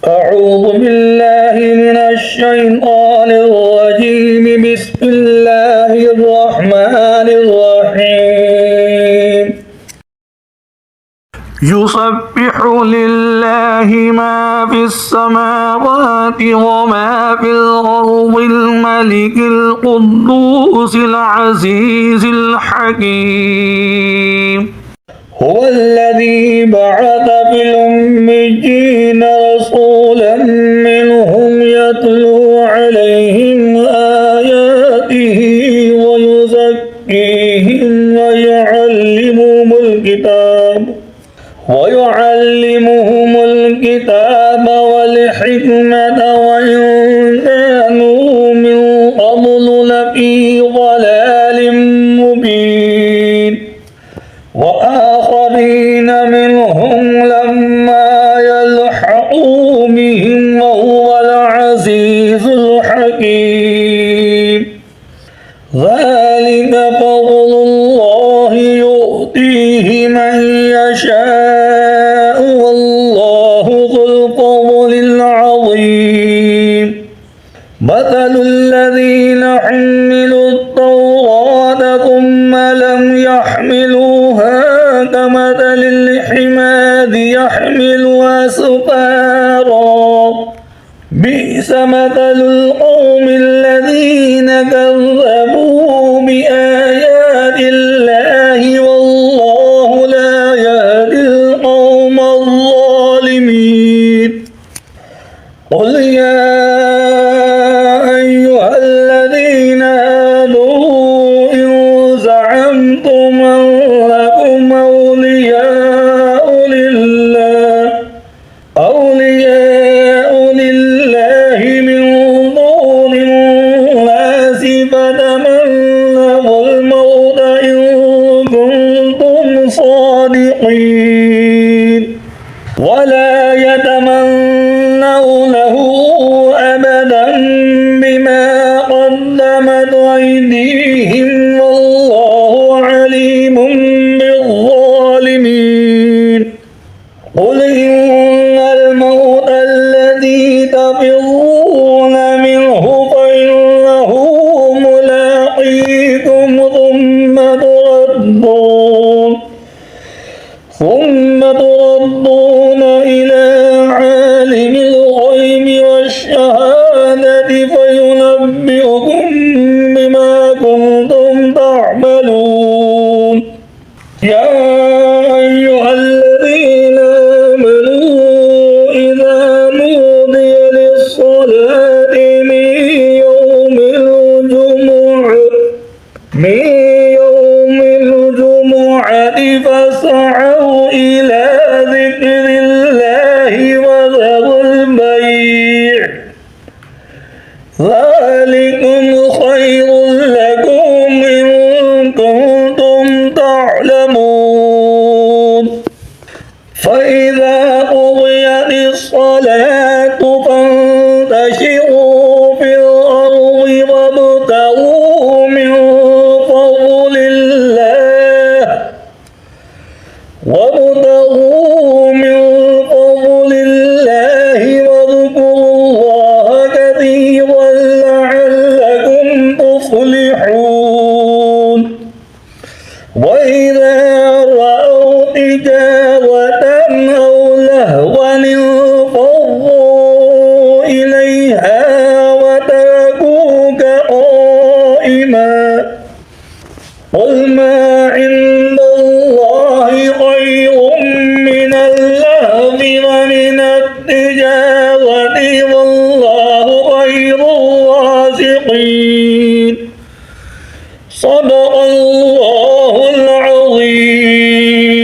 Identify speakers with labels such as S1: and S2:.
S1: أعوذ بالله من الشيطان الرجيم. بسم الله الرحمن الرحيم. يسبح لله ما في السماوات وما في الأرض الملك القدوس العزيز الحكيم. هو الذي بعث في الأميين رسولا منهم يتلو عليهم آياته ويزكيهم ويعلمهم الكتاب والحكمة وإن كانوا من قبل لفي ضلال مبين. وآخرين منهم لما يلحقوا بهم وهو العزيز الحكيم. ذلك فضل الله يؤتيه من يشاء والله ذو الفضل العظيم. مثل الذين حملوا التوراة ثم لم يحملوها كمثل الحمار يحمل أسفارا. بئس مثل القوم الذين كذبوا بآيات الله والله لا يهدي القوم الظالمين. قل يا أيها الذين آمنوا إن زعمتم أنكم أولياء لله من دون الناس فتمنوا الموت إن كنتم صادقين ولا يتمنونه أبدا بما قدمت أيديهم والله عليم بالظالمين. قل إن الموت الذي تفرون منه فإنه ملاقيكم ثم تردون إلى عالم الغيب والشهادة فينبئكم بما كنتم تعملون. يا أيها الذين آمنوا إذا نودي للصلاة من يوم الجمعة فاسعوا إلى ذكر الله وذروا البيع ذلكم خير لكم إن كنتم تعلمون. فإذا قضيت الصلاة فانتشروا في الأرض وابتغوا من فضل الله واذكروا الله كثيرا لعلكم تفلحون. وإذا رأوا تجارة أو لهوا انفضوا إليها وتركوك قائما. قل ما عند الله خير من اللهو ومن التجارة والله خير الرازقين. صدق الله العظيم.